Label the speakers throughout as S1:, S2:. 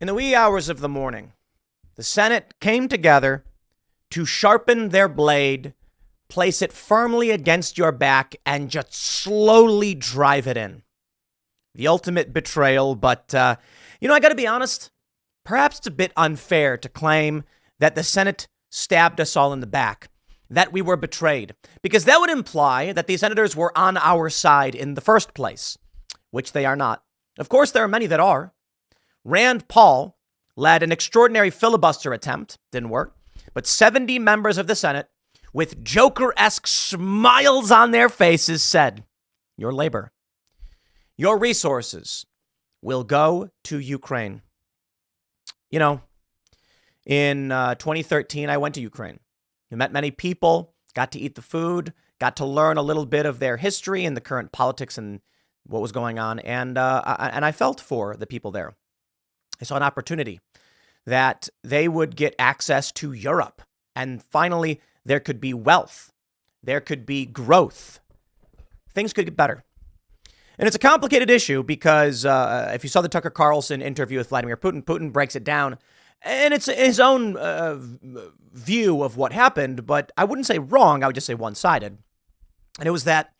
S1: In the wee hours of the morning, the Senate came together to sharpen their blade, place it firmly against your back, and just slowly drive it in. The ultimate betrayal, but, I got to be honest, perhaps it's a bit unfair to claim that the Senate stabbed us all in the back, that we were betrayed, because that would imply that the senators were on our side in the first place, which they are not. Of course, there are many that are. Rand Paul led an extraordinary filibuster attempt, didn't work, but 70 members of the Senate, with Joker-esque smiles on their faces, said, your labor, your resources will go to Ukraine. You know, in 2013, I went to Ukraine. I met many people, got to eat the food, got to learn a little bit of their history and the current politics and what was going on. And I felt for the people there. I saw an opportunity that they would get access to Europe. And finally, there could be wealth. There could be growth. Things could get better. And it's a complicated issue because if you saw the Tucker Carlson interview with Vladimir Putin, Putin breaks it down. And it's his own view of what happened. But I wouldn't say wrong. I would just say one-sided. And it was that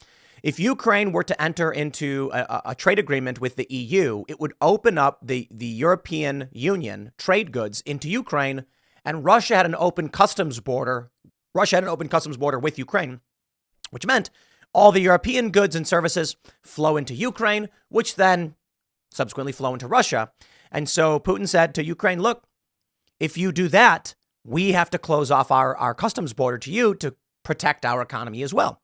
S1: if Ukraine were to enter into a trade agreement with the EU, it would open up the European Union trade goods into Ukraine, and Russia had an open customs border. Russia had an open customs border with Ukraine, which meant all the European goods and services flow into Ukraine, which then subsequently flow into Russia. And so Putin said to Ukraine, look, if you do that, we have to close off our customs border to you to protect our economy as well.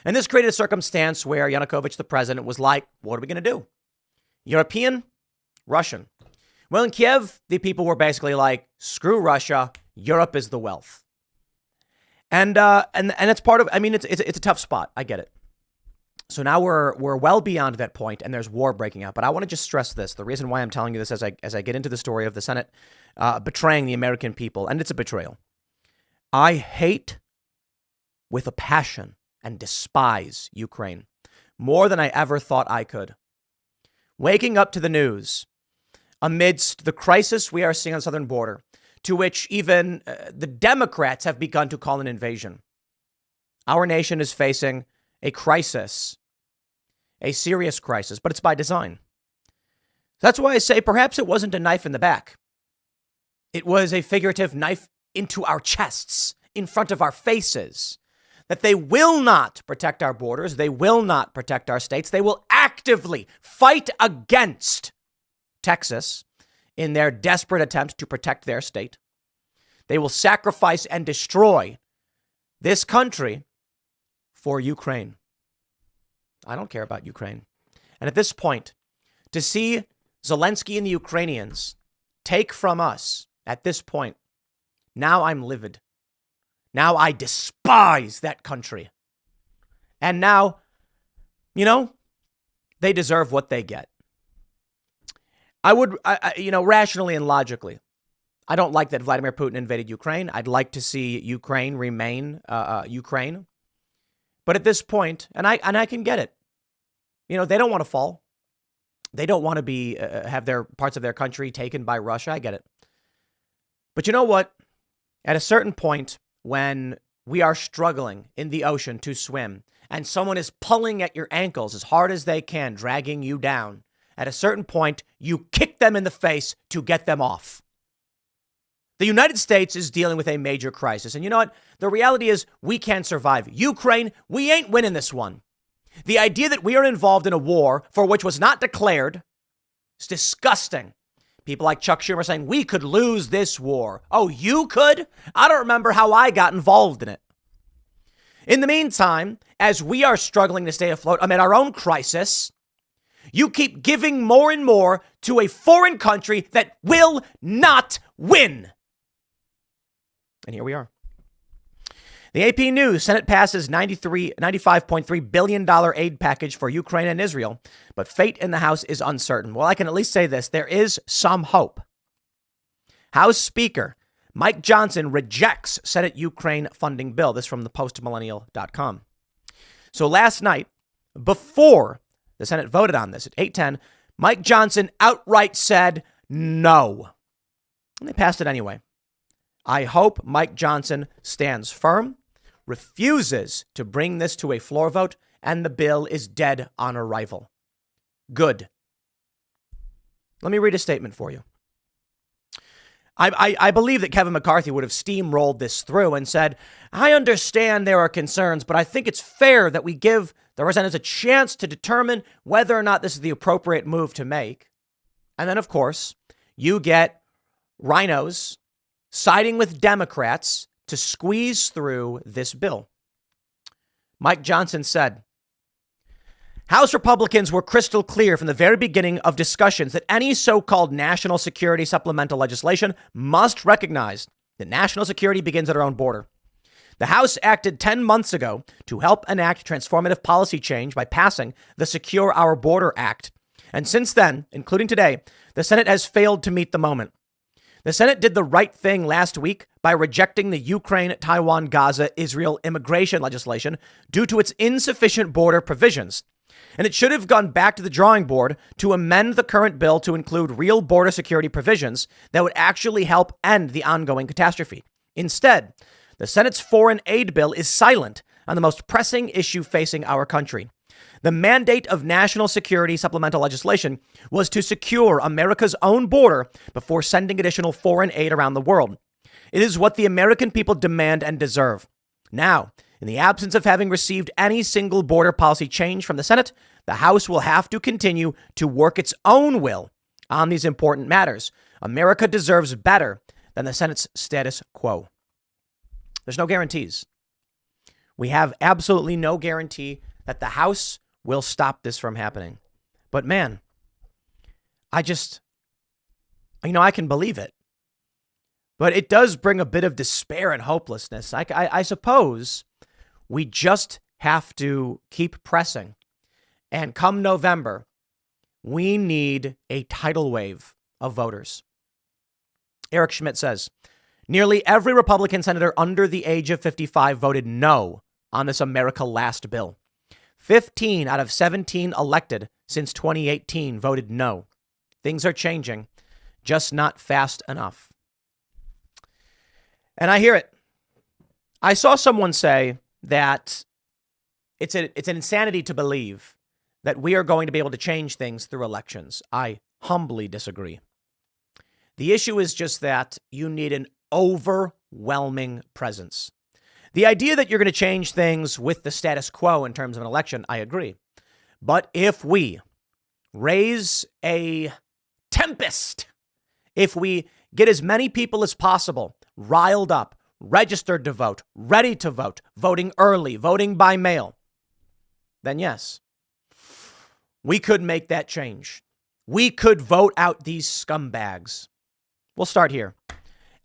S1: And this created a circumstance where Yanukovych, the president, was like, what are we going to do? European, Russian. Well, in Kiev, the people were basically like, screw Russia. Europe is the wealth. And it's part of, it's a tough spot. I get it. So now we're well beyond that point and there's war breaking out. But I want to just stress this. The reason why I'm telling you this as I get into the story of the Senate betraying the American people, and it's a betrayal. I hate with a passion and despise Ukraine more than I ever thought I could. Waking up to the news amidst the crisis we are seeing on the southern border, to which even the Democrats have begun to call an invasion. Our nation is facing a crisis, a serious crisis, but it's by design. That's why I say perhaps it wasn't a knife in the back. It was a figurative knife into our chests, in front of our faces. That they will not protect our borders. They will not protect our states. They will actively fight against Texas in their desperate attempt to protect their state. They will sacrifice and destroy this country for Ukraine. I don't care about Ukraine. And at this point, to see Zelensky and the Ukrainians take from us at this point, now I'm livid. Now I despise that country. And now, they deserve what they get. I would, rationally and logically, I don't like that Vladimir Putin invaded Ukraine. I'd like to see Ukraine remain Ukraine. But at this point, and I can get it. They don't want to fall. They don't want to be have their parts of their country taken by Russia. I get it. But you know what? At a certain point, when we are struggling in the ocean to swim and someone is pulling at your ankles as hard as they can, dragging you down, at a certain point, you kick them in the face to get them off. The United States is dealing with a major crisis. And you know what? The reality is we can't survive. Ukraine, we ain't winning this one. The idea that we are involved in a war for which was not declared is disgusting. People like Chuck Schumer saying we could lose this war. Oh, you could? I don't remember how I got involved in it. In the meantime, as we are struggling to stay afloat amid our own crisis, you keep giving more and more to a foreign country that will not win. And here we are. The AP News, Senate passes $95.3 billion aid package for Ukraine and Israel, but fate in the House is uncertain. Well, I can at least say this. There is some hope. House Speaker Mike Johnson rejects Senate Ukraine funding bill. This from the postmillennial.com. So last night, before the Senate voted on this at 8:10, Mike Johnson outright said, no. And they passed it anyway. I hope Mike Johnson stands firm, refuses to bring this to a floor vote, and the bill is dead on arrival. Good. Let me read a statement for you. I believe that Kevin McCarthy would have steamrolled this through and said, I understand there are concerns, but I think it's fair that we give the representatives a chance to determine whether or not this is the appropriate move to make. And then, of course, you get rhinos siding with Democrats to squeeze through this bill. Mike Johnson said, House Republicans were crystal clear from the very beginning of discussions that any so-called national security supplemental legislation must recognize that national security begins at our own border. The House acted 10 months ago to help enact transformative policy change by passing the Secure Our Border Act. And since then, including today, the Senate has failed to meet the moment. The Senate did the right thing last week by rejecting the Ukraine, Taiwan, Gaza, Israel immigration legislation due to its insufficient border provisions. And it should have gone back to the drawing board to amend the current bill to include real border security provisions that would actually help end the ongoing catastrophe. Instead, the Senate's foreign aid bill is silent on the most pressing issue facing our country. The mandate of national security supplemental legislation was to secure America's own border before sending additional foreign aid around the world. It is what the American people demand and deserve. Now, in the absence of having received any single border policy change from the Senate, the House will have to continue to work its own will on these important matters. America deserves better than the Senate's status quo. There's no guarantees. We have absolutely no guarantee that the House will stop this from happening. But man, I can believe it. But it does bring a bit of despair and hopelessness. I suppose we just have to keep pressing. And come November, we need a tidal wave of voters. Eric Schmidt says, nearly every Republican senator under the age of 55 voted no on this America Last bill. 15 out of 17 elected since 2018 voted no. Things are changing, just not fast enough. And I hear it. I saw someone say that it's an insanity to believe that we are going to be able to change things through elections. I humbly disagree. The issue is just that you need an overwhelming presence. The idea that you're going to change things with the status quo in terms of an election, I agree. But if we raise a tempest, if we get as many people as possible riled up, registered to vote, ready to vote, voting early, voting by mail, then yes, we could make that change. We could vote out these scumbags. We'll start here.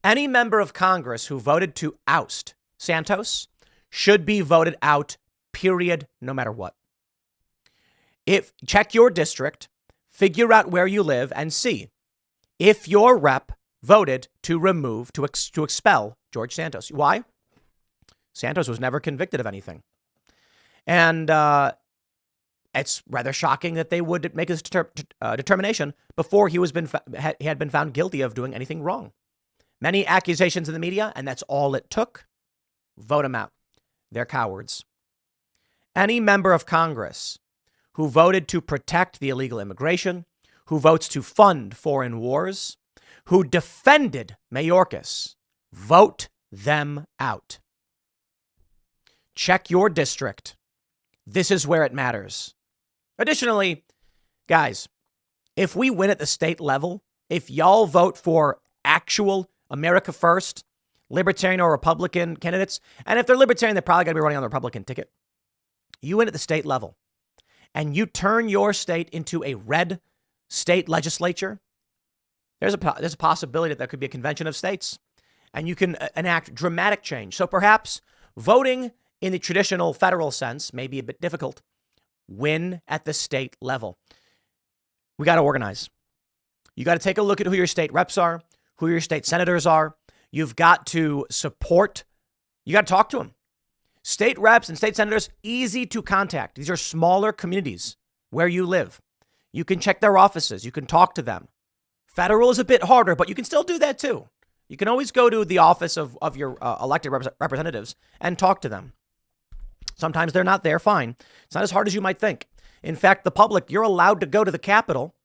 S1: Any member of Congress who voted to oust Santos should be voted out, period, no matter what. Check your district, figure out where you live, and see if your rep voted to expel George Santos. Why? Santos was never convicted of anything. And it's rather shocking that they would make this determination before he had been found guilty of doing anything wrong. Many accusations in the media, and that's all it took. Vote them out. They're cowards. Any member of Congress who voted to protect the illegal immigration, who votes to fund foreign wars, who defended Mayorkas, vote them out. Check your district. This is where it matters. Additionally, guys, if we win at the state level, if y'all vote for actual America First, Libertarian or Republican candidates, and if they're Libertarian, they're probably going to be running on the Republican ticket. You win at the state level, and you turn your state into a red state legislature, there's a possibility that there could be a convention of states, and you can enact dramatic change. So perhaps voting in the traditional federal sense may be a bit difficult. Win at the state level. We got to organize. You got to take a look at who your state reps are, who your state senators are. You've got to support. You got to talk to them. State reps and state senators, easy to contact. These are smaller communities where you live. You can check their offices. You can talk to them. Federal is a bit harder, but you can still do that too. You can always go to the office of your elected representatives and talk to them. Sometimes they're not there, fine. It's not as hard as you might think. In fact, the public, you're allowed to go to the Capitol,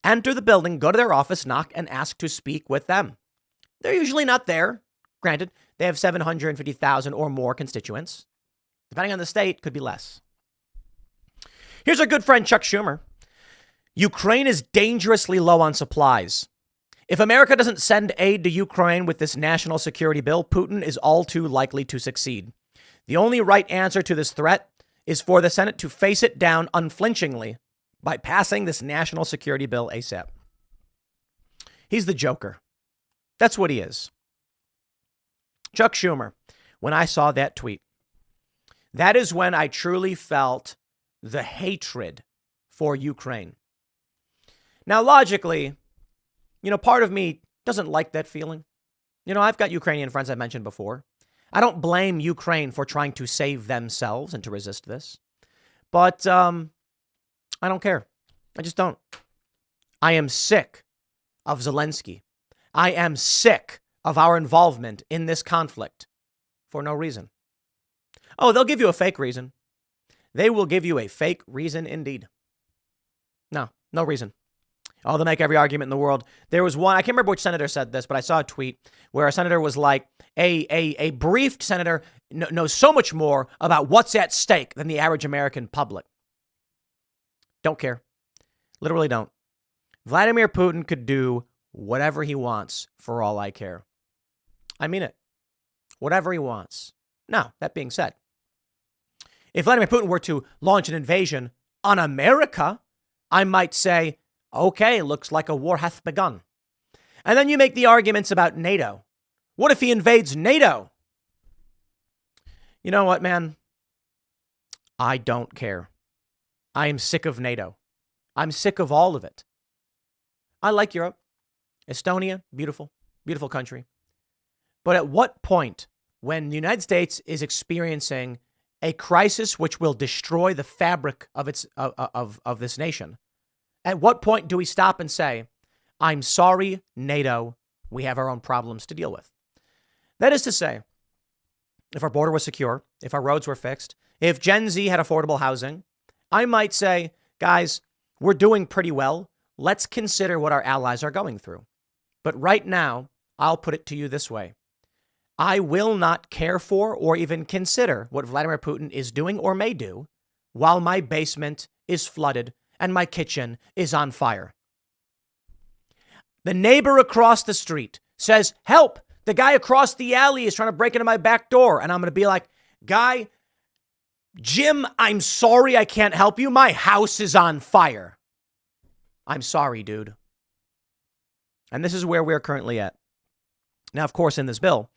S1: enter the building, go to their office, knock, and ask to speak with them. They're usually not there. Granted, they have 750,000 or more constituents. Depending on the state, could be less. Here's our good friend Chuck Schumer. Ukraine is dangerously low on supplies. If America doesn't send aid to Ukraine with this national security bill, Putin is all too likely to succeed. The only right answer to this threat is for the Senate to face it down unflinchingly by passing this national security bill ASAP. He's the Joker. That's what he is. Chuck Schumer, when I saw that tweet, that is when I truly felt the hatred for Ukraine. Now, logically, part of me doesn't like that feeling. I've got Ukrainian friends I mentioned before. I don't blame Ukraine for trying to save themselves and to resist this. But I don't care. I just don't. I am sick of Zelensky. I am sick of our involvement in this conflict for no reason. Oh, they'll give you a fake reason. They will give you a fake reason indeed. No reason. Oh, they'll make every argument in the world. There was one, I can't remember which senator said this, but I saw a tweet where a senator was like, a briefed senator knows so much more about what's at stake than the average American public. Don't care. Literally don't. Vladimir Putin could do whatever he wants for all I care. I mean it. Whatever he wants. Now, that being said, if Vladimir Putin were to launch an invasion on America, I might say, okay, looks like a war hath begun. And then you make the arguments about NATO. What if he invades NATO? You know what, man? I don't care. I am sick of NATO. I'm sick of all of it. I like Europe. Estonia, beautiful, beautiful country. But at what point, when the United States is experiencing a crisis which will destroy the fabric of of this nation, at what point do we stop and say, I'm sorry, NATO, we have our own problems to deal with? That is to say, if our border was secure, if our roads were fixed, if Gen Z had affordable housing, I might say, guys, we're doing pretty well. Let's consider what our allies are going through. But right now, I'll put it to you this way. I will not care for or even consider what Vladimir Putin is doing or may do while my basement is flooded and my kitchen is on fire. The neighbor across the street says, help, the guy across the alley is trying to break into my back door. And I'm going to be like, guy, Jim, I'm sorry I can't help you. My house is on fire. I'm sorry, dude. And this is where we're currently at. Now, of course, in this bill,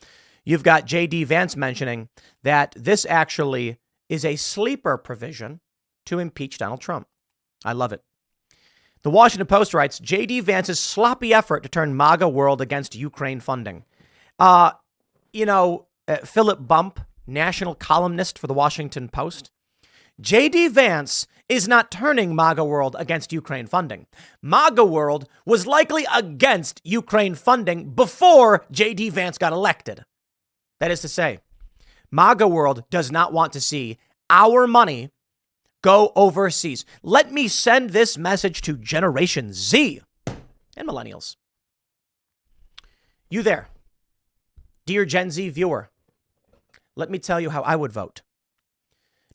S1: you've got J.D. Vance mentioning that this actually is a sleeper provision to impeach Donald Trump. I love it. The Washington Post writes, J.D. Vance's sloppy effort to turn MAGA world against Ukraine funding. Philip Bump, national columnist for the Washington Post. J.D. Vance is not turning MAGA world against Ukraine funding. MAGA world was likely against Ukraine funding before J.D. Vance got elected. That is to say, MAGA world does not want to see our money go overseas. Let me send this message to Generation Z and millennials. You there, dear Gen Z viewer, let me tell you how I would vote.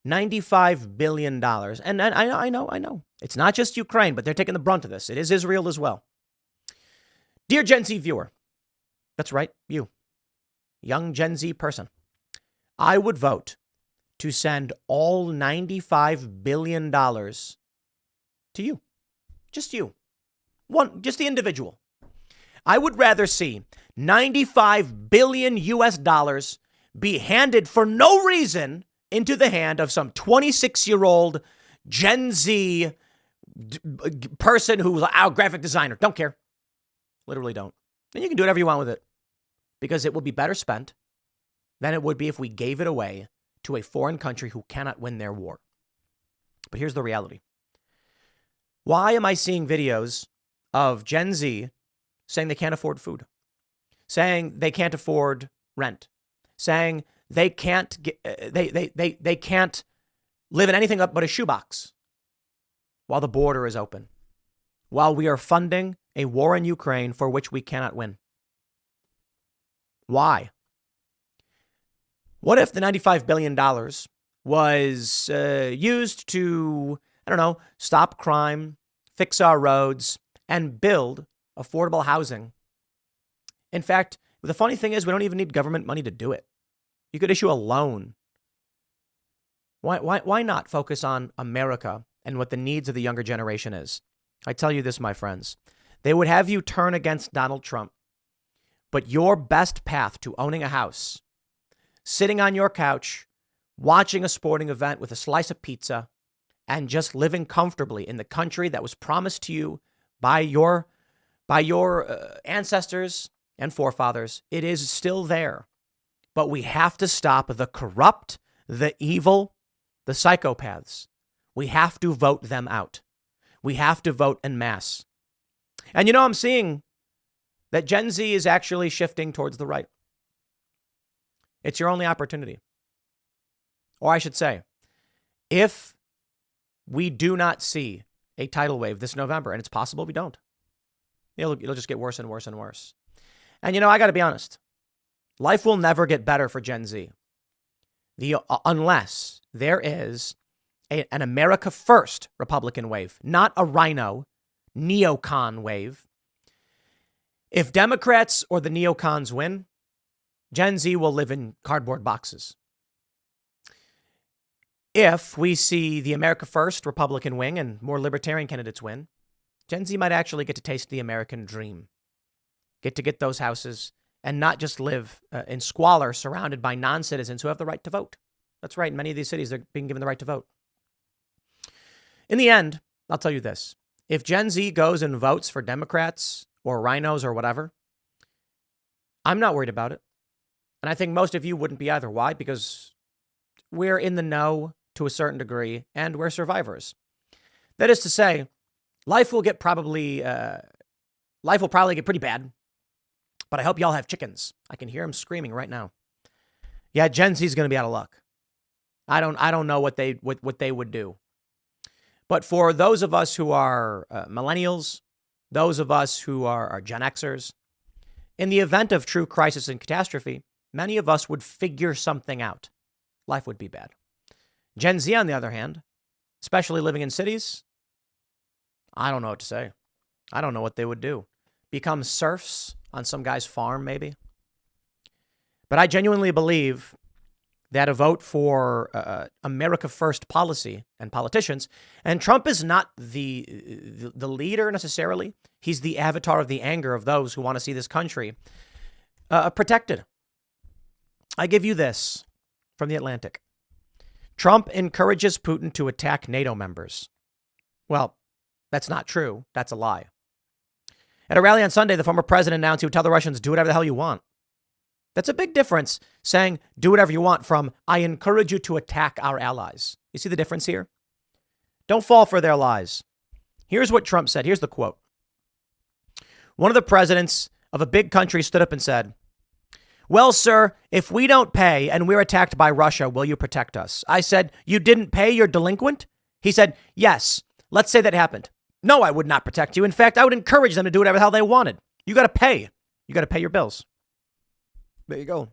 S1: $95 billion. And I know. It's not just Ukraine, but they're taking the brunt of this. It is Israel as well. Dear Gen Z viewer, that's right, you, young Gen Z person, I would vote to send all $95 billion to you. Just you. Just the individual. I would rather see 95 billion US dollars be handed for no reason into the hand of some 26-year-old Gen Z person who's a graphic designer. Don't care. Literally don't. And you can do whatever you want with it because it will be better spent than it would be if we gave it away to a foreign country who cannot win their war. But here's the reality. Why am I seeing videos of Gen Z saying they can't afford food, saying they can't afford rent, saying they can't get, they can't live in anything but a shoebox while the border is open, while we are funding a war in Ukraine for which we cannot win. Why? What if the $95 billion was used to, I don't know, stop crime, fix our roads, and build affordable housing? In fact, the funny thing is we don't even need government money to do it. You could issue a loan. Why not focus on America and what the needs of the younger generation is? I tell you this, my friends. They would have you turn against Donald Trump. But your best path to owning a house, sitting on your couch, watching a sporting event with a slice of pizza, and just living comfortably in the country that was promised to you by your ancestors and forefathers, it is still there. But we have to stop the corrupt, the evil, the psychopaths. We have to vote them out. We have to vote en masse. And you know, I'm seeing that Gen Z is actually shifting towards the right. It's your only opportunity. Or I should say, if we do not see a tidal wave this November, and it's possible we don't, it'll just get worse and worse and worse. And you know, I got to be honest. Life will never get better for Gen Z unless there is an America First Republican wave, not a rhino neocon wave. If Democrats or the neocons win, Gen Z will live in cardboard boxes. If we see the America First Republican wing and more libertarian candidates win, Gen Z might actually get to taste the American dream, get those houses, and not just live in squalor surrounded by non-citizens who have the right to vote. That's right. In many of these cities, they're being given the right to vote. In the end, I'll tell you this. If Gen Z goes and votes for Democrats or rhinos or whatever, I'm not worried about it. And I think most of you wouldn't be either. Why? Because we're in the know to a certain degree, and we're survivors. That is to say, life will probably get pretty bad. But I hope y'all have chickens. I can hear them screaming right now. Yeah, Gen Z is going to be out of luck. I don't know what they would do. But for those of us who are millennials, those of us who are Gen Xers, in the event of true crisis and catastrophe, many of us would figure something out. Life would be bad. Gen Z, on the other hand, especially living in cities, I don't know what to say. I don't know what they would do. Become serfs on some guy's farm, maybe. But I genuinely believe that a vote for America First policy and politicians, and Trump is not the leader necessarily. He's the avatar of the anger of those who want to see this country protected. I give you this from The Atlantic. Trump encourages Putin to attack NATO members. Well, that's not true. That's a lie. At a rally on Sunday, the former president announced he would tell the Russians, do whatever the hell you want. That's a big difference, saying do whatever you want, from I encourage you to attack our allies. You see the difference here? Don't fall for their lies. Here's what Trump said. Here's the quote. One of the presidents of a big country stood up and said, well, sir, if we don't pay and we're attacked by Russia, will you protect us? I said, you didn't pay, you're delinquent? He said, yes, let's say that happened. No, I would not protect you. In fact, I would encourage them to do whatever the hell they wanted. You got to pay. You got to pay your bills. There you go.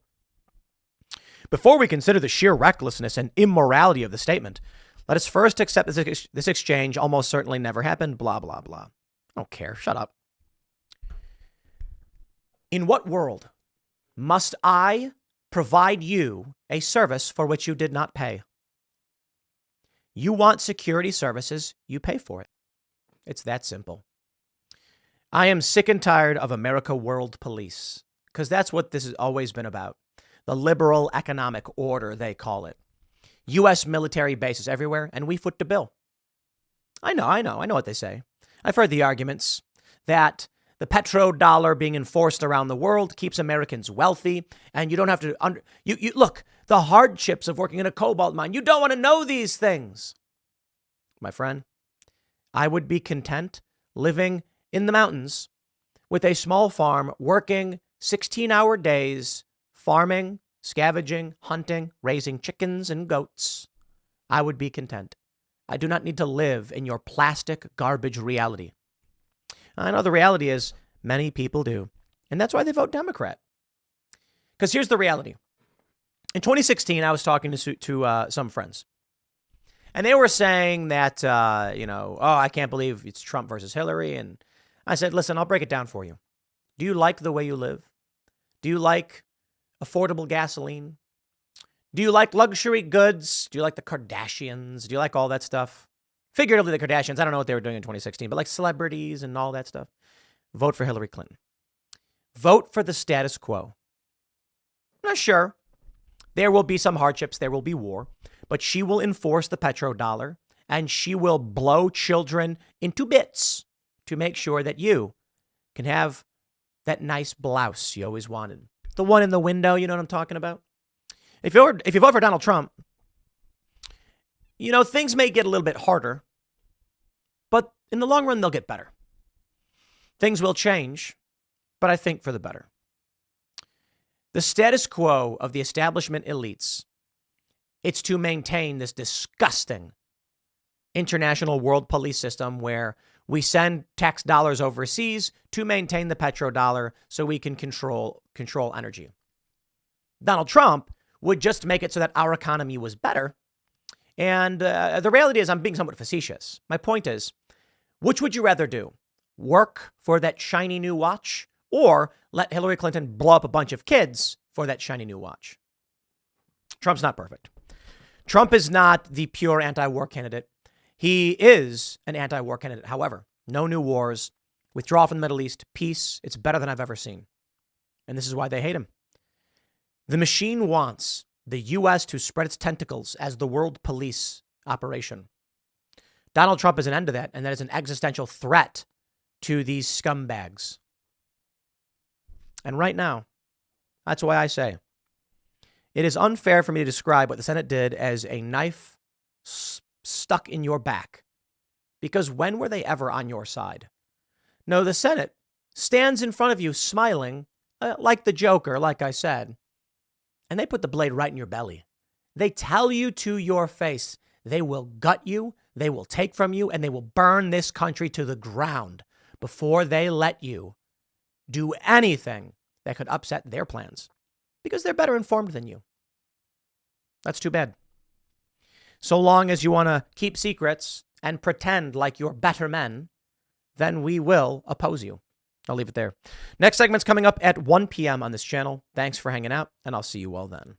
S1: Before we consider the sheer recklessness and immorality of the statement, let us first accept this exchange almost certainly never happened, blah, blah, blah. I don't care. Shut up. In what world must I provide you a service for which you did not pay? You want security services, you pay for it. It's that simple. I am sick and tired of America World Police, because that's what this has always been about. The liberal economic order, they call it. U.S. military bases everywhere, and we foot the bill. I know what they say. I've heard the arguments that the petrodollar being enforced around the world keeps Americans wealthy, and you don't have to you look, the hardships of working in a cobalt mine. You don't want to know these things. My friend, I would be content living in the mountains with a small farm, working 16-hour days, farming, scavenging, hunting, raising chickens and goats, I would be content. I do not need to live in your plastic garbage reality. I know the reality is many people do, and that's why they vote Democrat. Because here's the reality. In 2016, I was talking to some friends, and they were saying that, I can't believe it's Trump versus Hillary. And I said, listen, I'll break it down for you. Do you like the way you live? Do you like affordable gasoline? Do you like luxury goods? Do you like the Kardashians? Do you like all that stuff? Figuratively, the Kardashians, I don't know what they were doing in 2016, but like celebrities and all that stuff. Vote for Hillary Clinton. Vote for the status quo. I'm not sure. There will be some hardships. There will be war. But she will enforce the petrodollar, and she will blow children into bits to make sure that you can have that nice blouse you always wanted. The one in the window, you know what I'm talking about? If you vote for Donald Trump, things may get a little bit harder, but in the long run, they'll get better. Things will change, but I think for the better. The status quo of the establishment elites, it's to maintain this disgusting international world police system where we send tax dollars overseas to maintain the petrodollar so we can control energy. Donald Trump would just make it so that our economy was better. And the reality is I'm being somewhat facetious. My point is, which would you rather do? Work for that shiny new watch or let Hillary Clinton blow up a bunch of kids for that shiny new watch? Trump's not perfect. Trump is not the pure anti-war candidate. He is an anti-war candidate. However, no new wars, withdraw from the Middle East, peace. It's better than I've ever seen. And this is why they hate him. The machine wants the U.S. to spread its tentacles as the world police operation. Donald Trump is an end to that, and that is an existential threat to these scumbags. And right now, that's why I say it is unfair for me to describe what the Senate did as a knife stuck in your back. Because when were they ever on your side? No, the Senate stands in front of you smiling like the Joker, like I said. And they put the blade right in your belly. They tell you to your face, they will gut you, they will take from you, and they will burn this country to the ground before they let you do anything that could upset their plans. Because they're better informed than you. That's too bad. So long as you want to keep secrets and pretend like you're better men, then we will oppose you. I'll leave it there. Next segment's coming up at 1 p.m. on this channel. Thanks for hanging out, and I'll see you all then.